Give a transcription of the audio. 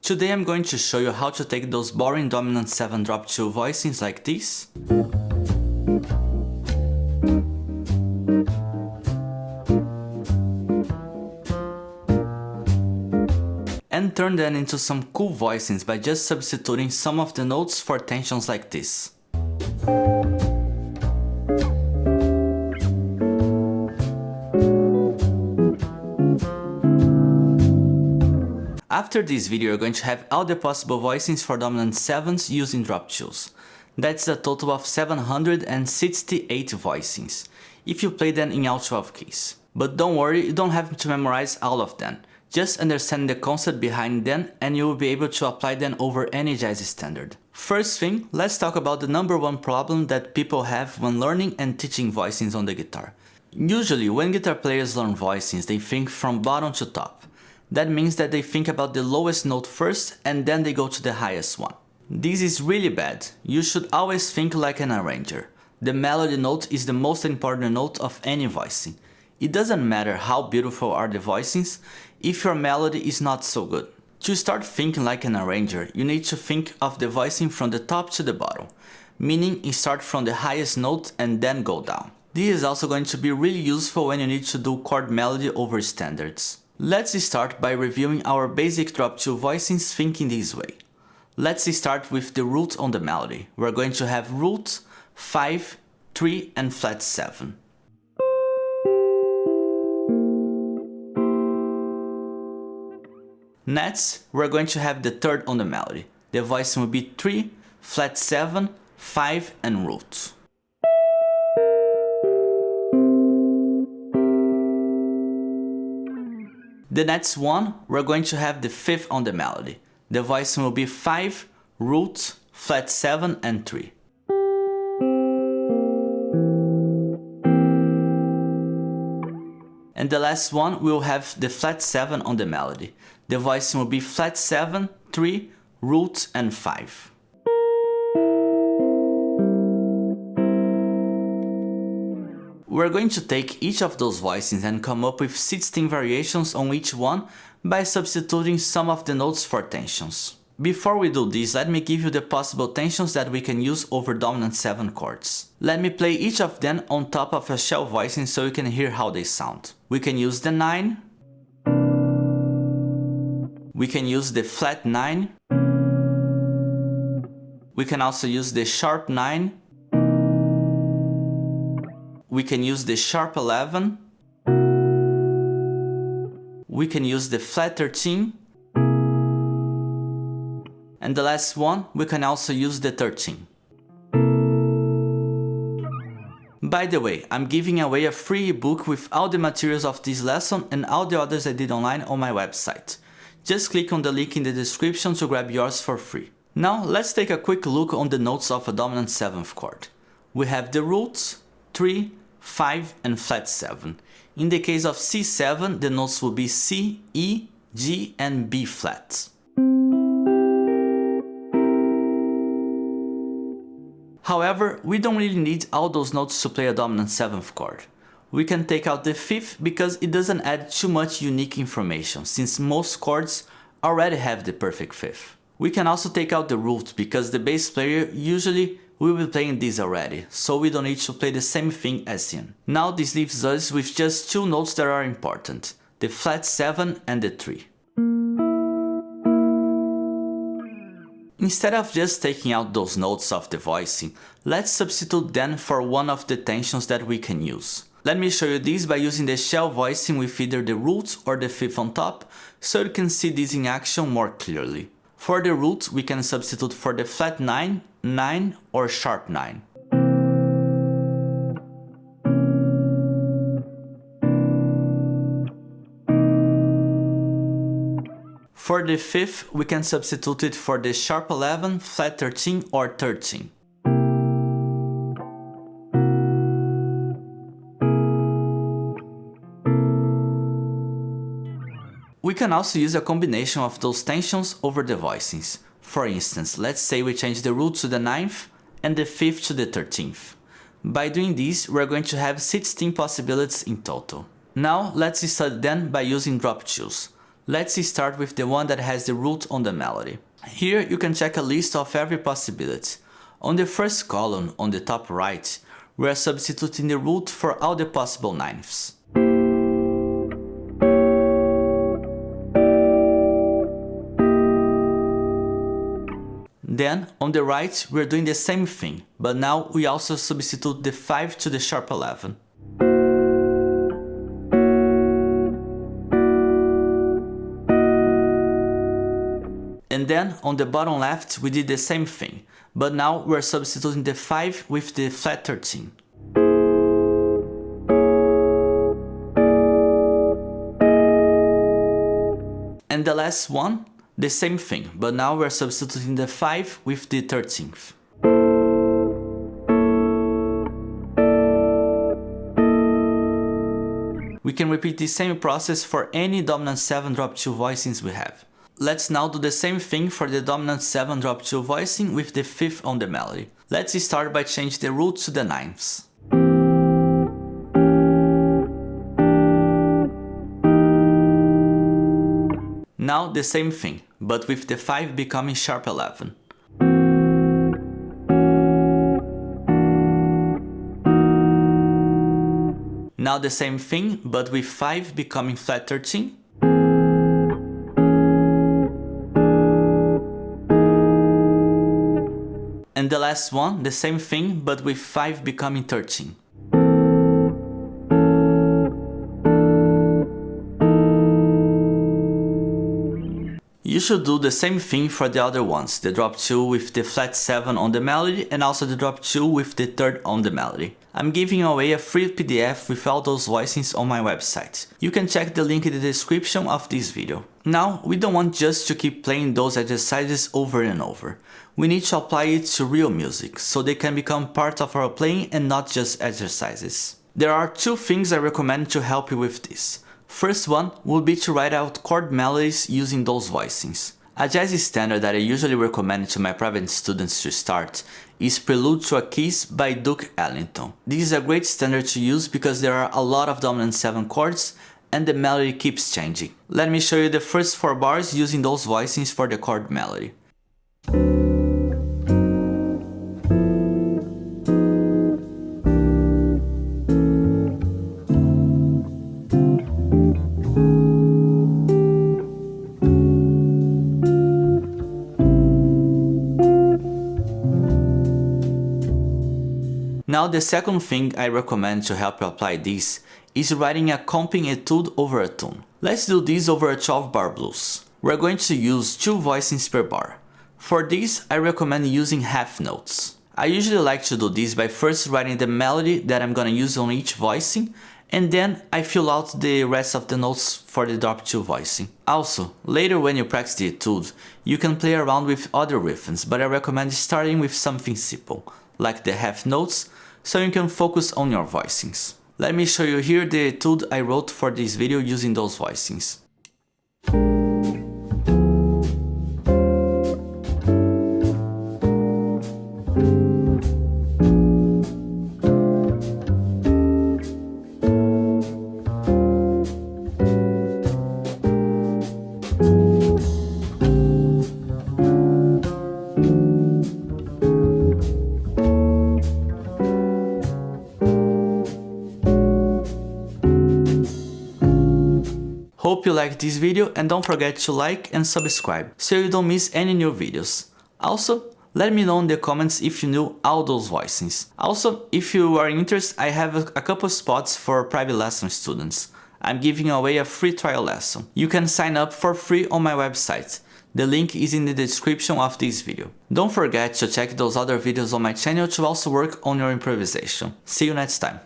Today I'm going to show you how to take those boring dominant 7 drop 2 voicings like this and turn them into some cool voicings by just substituting some of the notes for tensions like this. After this video, you're going to have all the possible voicings for dominant 7s using drop 2s. That's a total of 768 voicings, if you play them in all 12 keys. But don't worry, you don't have to memorize all of them. Just understand the concept behind them and you will be able to apply them over any jazz standard. First thing, let's talk about the number one problem that people have when learning and teaching voicings on the guitar. Usually, when guitar players learn voicings, they think from bottom to top. That means that they think about the lowest note first and then they go to the highest one. This is really bad. You should always think like an arranger. The melody note is the most important note of any voicing. It doesn't matter how beautiful are the voicings if your melody is not so good. To start thinking like an arranger, you need to think of the voicing from the top to the bottom, meaning you start from the highest note and then go down. This is also going to be really useful when you need to do chord melody over standards. Let's start by reviewing our basic drop 2 voicings thinking this way. Let's start with the root on the melody. We're going to have root, 5, 3 and flat 7. Next, we're going to have the third on the melody. The voicing will be 3, flat 7, 5 and root. The next one, we're going to have the fifth on the melody. The voicing will be 5, root, flat 7 and 3. And the last one, we'll have the flat 7 on the melody. The voicing will be flat 7, 3, root and 5. We're going to take each of those voicings and come up with 16 variations on each one by substituting some of the notes for tensions. Before we do this, let me give you the possible tensions that we can use over dominant 7 chords. Let me play each of them on top of a shell voicing so you can hear how they sound. We can use the 9. We can use the flat 9. We can also use the sharp 9. We can use the sharp 11. We can use the flat 13. And the last one, we can also use the 13. By the way, I'm giving away a free ebook with all the materials of this lesson and all the others I did online on my website. Just click on the link in the description to grab yours for free. Now let's take a quick look on the notes of a dominant 7th chord. We have the roots, 3, 5 and flat 7. In the case of C7, the notes will be C, E, G and B flat. However, we don't really need all those notes to play a dominant 7th chord. We can take out the 5th because it doesn't add too much unique information, since most chords already have the perfect 5th. We can also take out the root because the bass player usually will be playing this already, so we don't need to play the same thing as him. Now this leaves us with just 2 notes that are important, the flat 7 and the 3. Instead of just taking out those notes of the voicing, let's substitute them for one of the tensions that we can use. Let me show you this by using the shell voicing with either the root or the 5th on top, so you can see this in action more clearly. For the root, we can substitute for the flat 9, 9 or sharp 9. For the 5th, we can substitute it for the sharp 11, flat 13 or 13. We can also use a combination of those tensions over the voicings. For instance, let's say we change the root to the 9th and the 5th to the 13th. By doing this, we're going to have 16 possibilities in total. Now let's study them by using drop 2s. Let's start with the one that has the root on the melody. Here you can check a list of every possibility. On the first column on the top right, we are substituting the root for all the possible ninths. Then, on the right, we're doing the same thing, but now we also substitute the 5 to the sharp 11. And then, on the bottom left, we did the same thing, but now we're substituting the 5 with the flat 13. And the last one, the same thing, but now we're substituting the 5 with the 13th. We can repeat the same process for any dominant 7 drop 2 voicings we have. Let's now do the same thing for the dominant 7 drop 2 voicing with the 5th on the melody. Let's start by changing the root to the ninths. Now the same thing, but with the 5 becoming sharp 11. Now the same thing, but with 5 becoming flat 13. And the last one, the same thing, but with 5 becoming 13. You should do the same thing for the other ones, the drop 2 with the flat 7 on the melody and also the drop 2 with the 3rd on the melody. I'm giving away a free PDF with all those voicings on my website. You can check the link in the description of this video. Now, we don't want just to keep playing those exercises over and over. We need to apply it to real music, so they can become part of our playing and not just exercises. There are 2 things I recommend to help you with this. First one would be to write out chord melodies using those voicings. A jazz standard that I usually recommend to my private students to start is Prelude to a Kiss by Duke Ellington. This is a great standard to use because there are a lot of dominant 7 chords and the melody keeps changing. Let me show you the first 4 bars using those voicings for the chord melody. Now the second thing I recommend to help you apply this is writing a comping etude over a tune. Let's do this over a 12-bar blues. We're going to use 2 voicings per bar. For this, I recommend using half notes. I usually like to do this by first writing the melody that I'm gonna use on each voicing, and then I fill out the rest of the notes for the drop 2 voicing. Also, later when you practice the etude, you can play around with other rhythms, but I recommend starting with something simple, like the half notes, so you can focus on your voicings. Let me show you here the etude I wrote for this video using those voicings. Hope you liked this video and don't forget to like and subscribe so you don't miss any new videos. Also, let me know in the comments if you knew all those voicings. Also, if you are interested, I have a couple spots for private lesson students. I'm giving away a free trial lesson. You can sign up for free on my website. The link is in the description of this video. Don't forget to check those other videos on my channel to also work on your improvisation. See you next time.